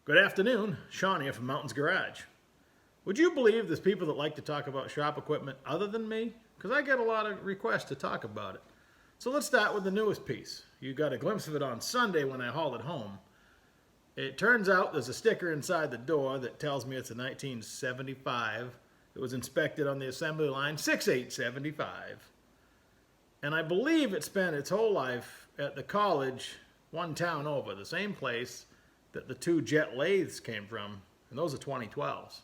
Good afternoon, Sean here from Mountains Garage. Would you believe there's people that like to talk about shop equipment other than me? Because I get a lot of requests to talk about it. So let's start with the newest piece. You got a glimpse of it on Sunday when I hauled it home. It turns out there's a sticker inside the door that tells me it's a 1975. It was inspected on the assembly line 6875. And I believe it spent its whole life at the college one town over, the same place that the two jet lathes came from, and those are 2012s.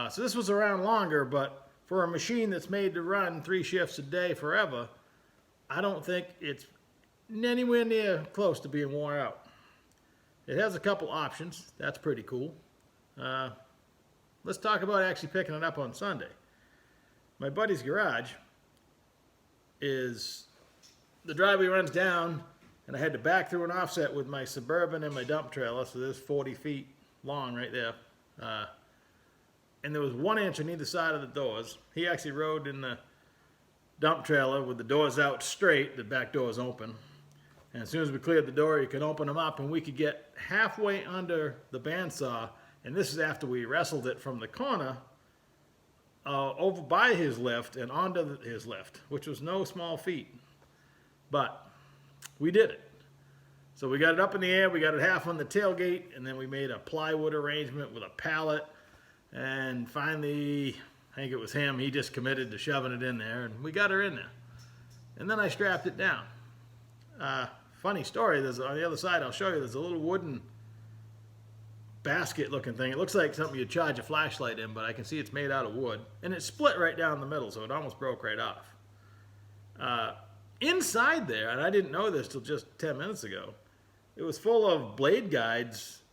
So this was around longer, but for a machine that's made to run 3 shifts a day forever, I don't think it's anywhere near close to being worn out. It has a couple options. That's pretty cool. Let's talk about actually picking it up on Sunday. My buddy's garage is, the driveway runs down, and I had to back through an offset with my Suburban and my dump trailer, so there's 40 feet long right there. And there was 1 inch on either side of the doors. He actually rode in the dump trailer with the doors out straight, the back doors open. And as soon as we cleared the door, you could open them up, and we could get halfway under the bandsaw, and this is after we wrestled it from the corner over by his lift and onto his lift, which was no small feat. But we did it. So we got it up in the air, we got it half on the tailgate, and then we made a plywood arrangement with a pallet. And finally, I think it was him, he just committed to shoving it in there, and we got her in there. And then I strapped it down. Funny story, there's on the other side, I'll show you, there's a little wooden basket looking thing. It looks like something you'd charge a flashlight in, but I can see it's made out of wood. And it split right down the middle, so it almost broke right off. Inside there, and I didn't know this till just 10 minutes ago, it was full of blade guides.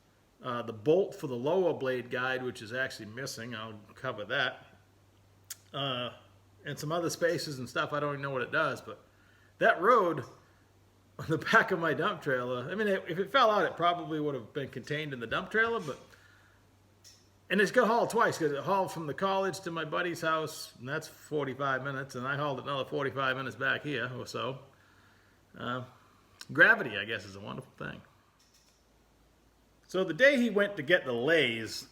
The bolt for the lower blade guide, which is actually missing, I'll cover that. And some other spaces and stuff, I don't even know what it does, but that rode on the back of my dump trailer. I mean, if it fell out, it probably would have been contained in the dump trailer, but, and it's got hauled twice, because it hauled from the college to my buddy's house, and that's 45 minutes, and I hauled another 45 minutes back here or so. Gravity, I guess, is a wonderful thing. So the day he went to get the lathes,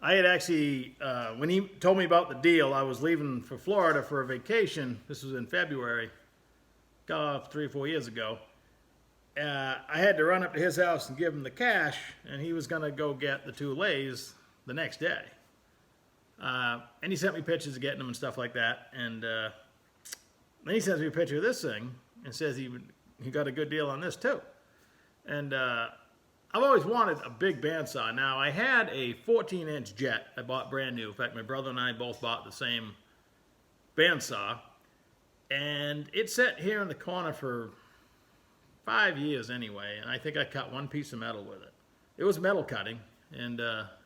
I had actually, when he told me about the deal, I was leaving for Florida for a vacation. This was in February, 3 or 4 years ago. I had to run up to his house and give him the cash, and he was going to go get the 2 lathes the next day. And he sent me pictures of getting them and stuff like that. And then he sends me a picture of this thing and says he got a good deal on this too. And I've always wanted a big bandsaw. Now, I had a 14-inch jet I bought brand new. In fact, my brother and I both bought the same bandsaw. And it sat here in the corner for 5 years anyway, and I think I cut 1 piece of metal with it. It was metal cutting, and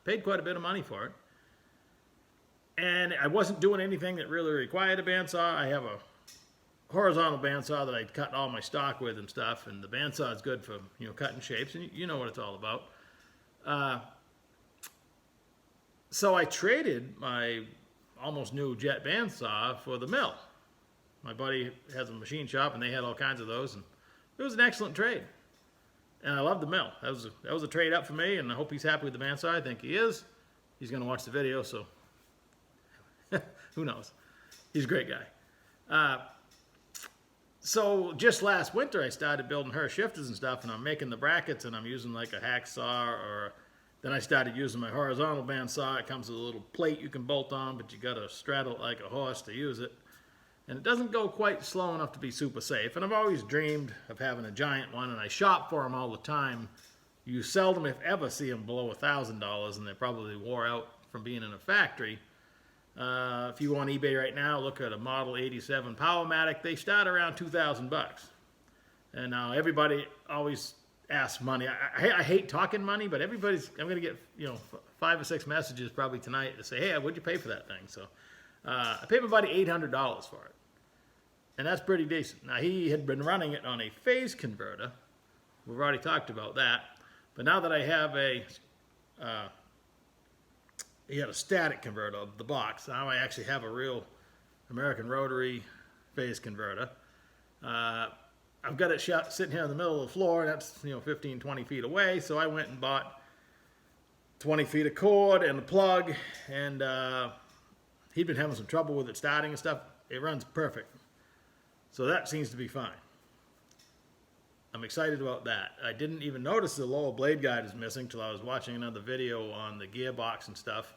paid quite a bit of money for it. And I wasn't doing anything that really required a bandsaw. I have a horizontal bandsaw that I cut all my stock with and stuff, and the bandsaw is good for, you know, cutting shapes, and you know what it's all about. So I traded my almost new jet bandsaw for the mill. My buddy has a machine shop, and they had all kinds of those, and it was an excellent trade. And I love the mill. That was a trade up for me, and I hope he's happy with the bandsaw. I think he is. He's going to watch the video, so who knows? He's a great guy. So just last winter, I started building her shifters and stuff, and I'm making the brackets, and I'm using like a hacksaw, or then I started using my horizontal bandsaw. It comes with a little plate you can bolt on, but you got to straddle it like a horse to use it. And it doesn't go quite slow enough to be super safe. And I've always dreamed of having a giant one, and I shop for them all the time. You seldom, if ever, see them below $1,000, and they're probably wore out from being in a factory. If you go on eBay right now, look at a Model 87 Powermatic. They start around $2,000. And now everybody always asks money. I hate talking money, but I'm going to get 5 or 6 messages probably tonight to say, hey, what'd you pay for that thing? So I paid my buddy $800 for it. And that's pretty decent. Now, he had been running it on a phase converter. We've already talked about that. But now that I have he had a static converter of the box. Now I actually have a real American rotary phase converter. I've got it sitting here in the middle of the floor, and that's 15, 20 feet away. So I went and bought 20 feet of cord and the plug, and he'd been having some trouble with it starting and stuff. It runs perfect. So that seems to be fine. I'm excited about that. I didn't even notice the lower blade guide is missing till I was watching another video on the gearbox and stuff.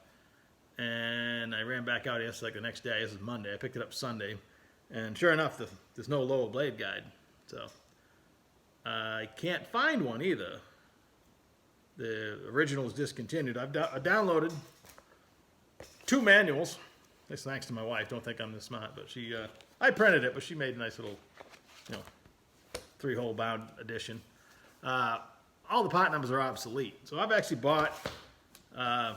And I ran back out yesterday, like the next day. This is Monday. I picked it up Sunday. And sure enough, there's no lower blade guide. So I can't find one either. The original is discontinued. I downloaded 2 manuals. That's thanks to my wife. Don't think I'm this smart, but she, I printed it, but she made a nice little, 3-hole bound edition. All the part numbers are obsolete. So I've actually bought a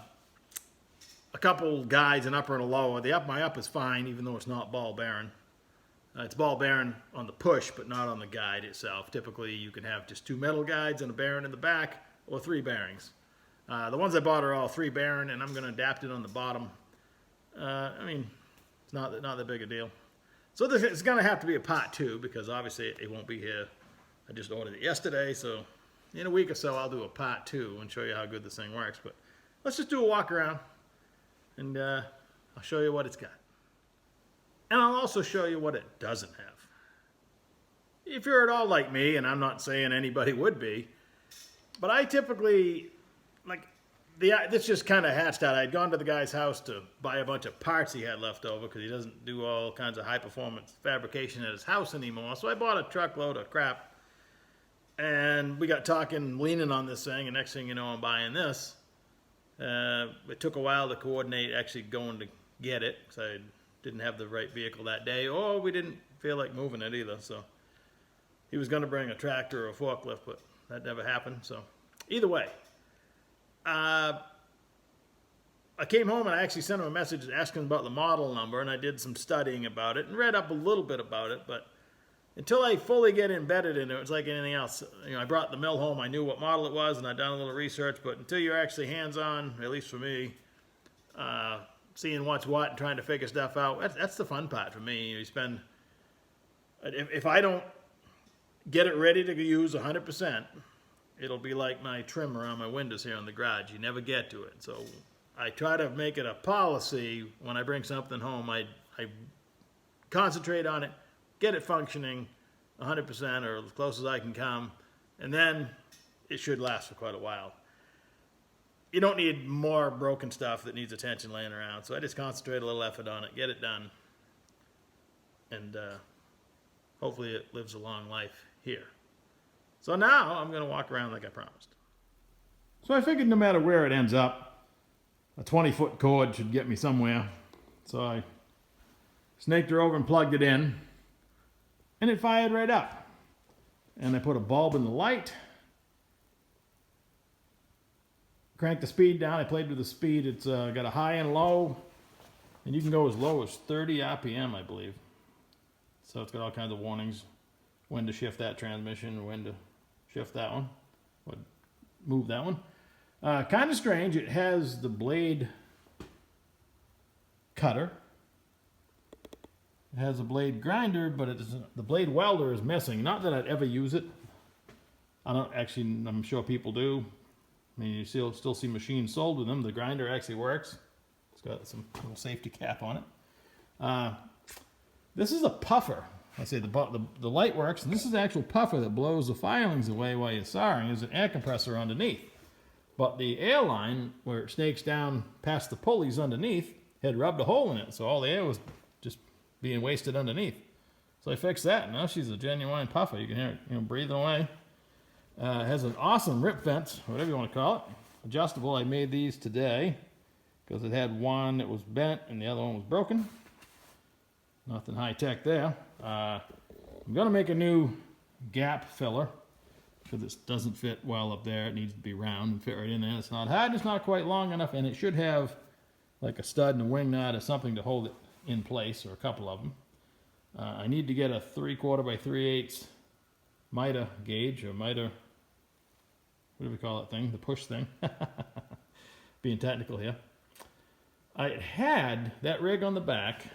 couple guides, an upper and a lower. My up is fine, even though it's not ball bearing. It's ball bearing on the push, but not on the guide itself. Typically, you can have just 2 metal guides and a bearing in the back, or 3 bearings. The ones I bought are all 3 bearing, and I'm going to adapt it on the bottom. I mean, it's not that big a deal. So it's going to have to be a part 2, because obviously it won't be here. I just ordered it yesterday, so in a week or so I'll do a part 2 and show you how good this thing works. But let's just do a walk around, and I'll show you what it's got. And I'll also show you what it doesn't have. If you're at all like me, and I'm not saying anybody would be, but I typically, this just kind of hatched out. I'd gone to the guy's house to buy a bunch of parts he had left over, because he doesn't do all kinds of high-performance fabrication at his house anymore. So I bought a truckload of crap, and we got talking, leaning on this thing, and next thing you know, I'm buying this. It took a while to coordinate actually going to get it, because I didn't have the right vehicle that day, or we didn't feel like moving it either. So he was going to bring a tractor or a forklift, but that never happened. So either way, I came home and I actually sent him a message asking about the model number, and I did some studying about it and read up a little bit about it, but until I fully get embedded in it, it's like anything else. I brought the mill home, I knew what model it was, and I'd done a little research, but until you're actually hands-on, at least for me, seeing what's what and trying to figure stuff out, that's the fun part for me. You spend, if I don't get it ready to use 100%, it'll be like my trim around my windows here in the garage. You never get to it. So I try to make it a policy when I bring something home. I concentrate on it, get it functioning 100% or as close as I can come, and then it should last for quite a while. You don't need more broken stuff that needs attention laying around. So I just concentrate a little effort on it, get it done, and hopefully it lives a long life here. So now I'm going to walk around like I promised. So I figured no matter where it ends up, a 20-foot cord should get me somewhere. So I snaked her over and plugged it in, and it fired right up. And I put a bulb in the light, cranked the speed down. I played with the speed. It's got a high and low, and you can go as low as 30 RPM, I believe. So it's got all kinds of warnings, when to shift that transmission, when to shift that one, or move that one. Kind of strange. It has the blade cutter. It has a blade grinder, but the blade welder is missing. Not that I'd ever use it. I don't actually. I'm sure people do. I mean, you still see machines sold with them. The grinder actually works. It's got some little safety cap on it. This is a puffer. I say the light works, and this is the actual puffer that blows the filings away while you're soldering. There's an air compressor underneath. But the air line, where it snakes down past the pulleys underneath, had rubbed a hole in it, so all the air was just being wasted underneath. So I fixed that. Now she's a genuine puffer. You can hear it breathing away. It has an awesome rip vent, whatever you want to call it. Adjustable. I made these today because it had one that was bent and the other one was broken. Nothing high-tech there. I'm going to make a new gap filler because it doesn't fit well up there. It needs to be round and fit right in there. It's not hard, it's not quite long enough, and it should have like a stud and a wing nut or something to hold it in place, or a couple of them. I need to get a 3/4 by 3/8 miter gauge, or miter, what do we call that thing? The push thing. Being technical here. I had that rig on the back,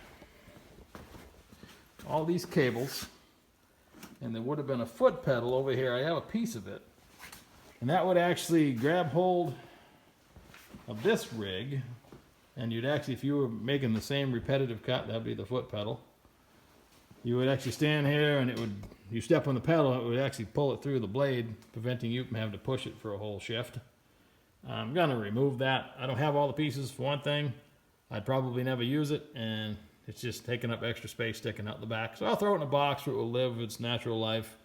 all these cables, and there would have been a foot pedal over here. I have a piece of it, and that would actually grab hold of this rig, and you'd actually, if you were making the same repetitive cut, that'd be the foot pedal. You would actually stand here, and it would, you step on the pedal, it would actually pull it through the blade, preventing you from having to push it for a whole shift. I'm gonna remove that. I don't have all the pieces for one thing. I'd probably never use it, and it's just taking up extra space sticking out the back. So I'll throw it in a box where it will live its natural life,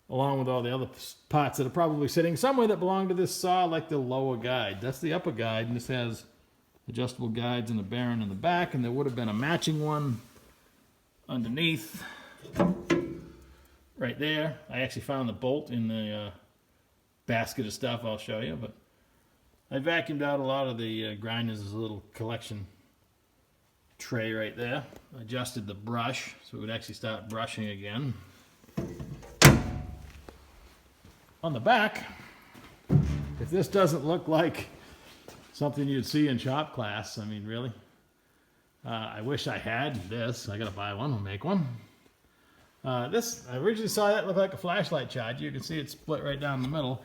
along with all the other parts that are probably sitting somewhere that belong to this saw, like the lower guide. That's the upper guide, and this has adjustable guides and a bearing in the back, and there would have been a matching one underneath right there. I actually found the bolt in the basket of stuff I'll show you, but I vacuumed out a lot of the grinders. There's a little collection tray right there. I adjusted the brush so it would actually start brushing again. On the back, if this doesn't look like something you'd see in shop class, I mean, really, I wish I had this. I gotta buy one, we'll make one. This, I originally saw that look like a flashlight charger. You can see it split right down the middle.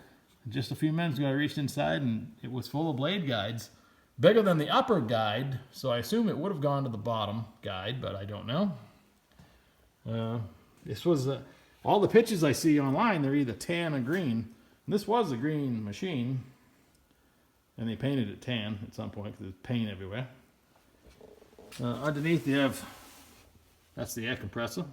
Just a few minutes ago I reached inside and it was full of blade guides. Bigger than the upper guide, so I assume it would have gone to the bottom guide, but I don't know. This was, all the pictures I see online, they're either tan or green. And this was a green machine, and they painted it tan at some point because there's paint everywhere. Underneath you have, that's the air compressor.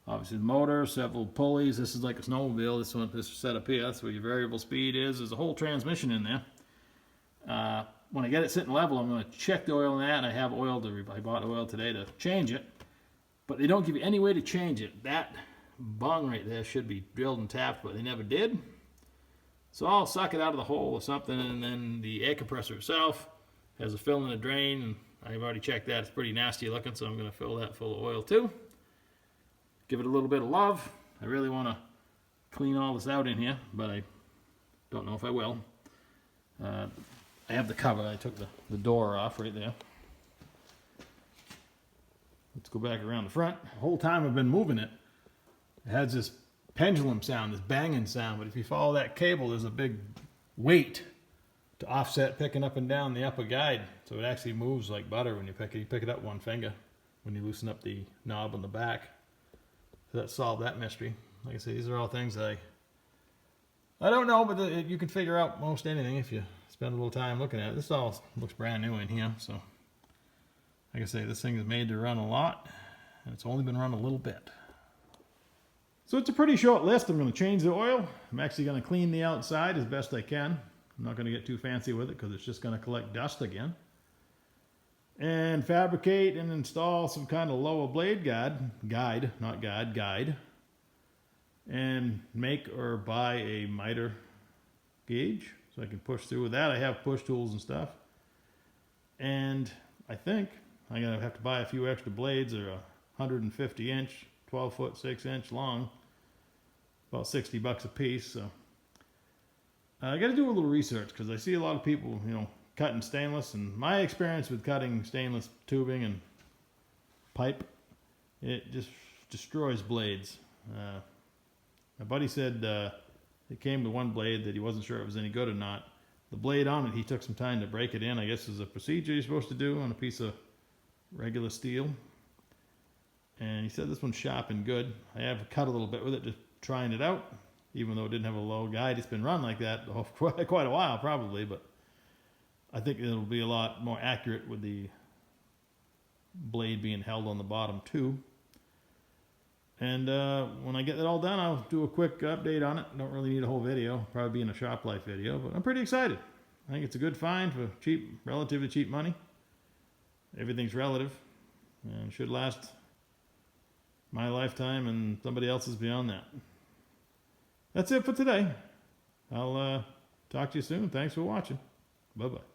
Obviously the motor, several pulleys. This is like a snowmobile. This is set up here. That's where your variable speed is. There's a whole transmission in there. When I get it sitting level, I'm going to check the oil in that. And I have oil I bought oil today to change it. But they don't give you any way to change it. That bung right there should be drilled and tapped, but they never did. So I'll suck it out of the hole or something, and then the air compressor itself has a fill and a drain, and I've already checked that. It's pretty nasty looking, so I'm going to fill that full of oil too. Give it a little bit of love. I really want to clean all this out in here, but I don't know if I will. I have the cover. I took the door off right there. Let's go back around the front. The whole time I've been moving it, it has this pendulum sound, this banging sound, but if you follow that cable, there's a big weight to offset picking up and down the upper guide, so it actually moves like butter when you pick it. You pick it up one finger when you loosen up the knob on the back. So that solved that mystery. Like I say, these are all things that I don't know, but you can figure out most anything if you spend a little time looking at it. This all looks brand new in here, so like I say, this thing is made to run a lot, and it's only been run a little bit. So it's a pretty short list. I'm going to change the oil. I'm actually going to clean the outside as best I can. I'm not going to get too fancy with it because it's just going to collect dust again. And fabricate and install some kind of lower blade guide, and make or buy a miter gauge so I can push through with that. I have push tools and stuff. And I think I'm going to have to buy a few extra blades. They're 150 inch, 12 foot, 6 inch long, about $60 a piece. So I got to do a little research because I see a lot of people, cutting stainless, and my experience with cutting stainless tubing and pipe, it just destroys blades. My buddy said it came with one blade that he wasn't sure it was any good or not. The blade on it, he took some time to break it in. I guess there's a procedure you're supposed to do on a piece of regular steel. And he said this one's sharp and good. I have cut a little bit with it, just trying it out. Even though it didn't have a low guide, it's been run like that for quite a while probably, but I think it'll be a lot more accurate with the blade being held on the bottom too. And when I get that all done, I'll do a quick update on it. Don't really need a whole video, probably be in a shop life video, but I'm pretty excited. I think it's a good find for cheap, relatively cheap money. Everything's relative and should last my lifetime and somebody else's beyond that. That's it for today. I'll talk to you soon. Thanks for watching. Bye-bye.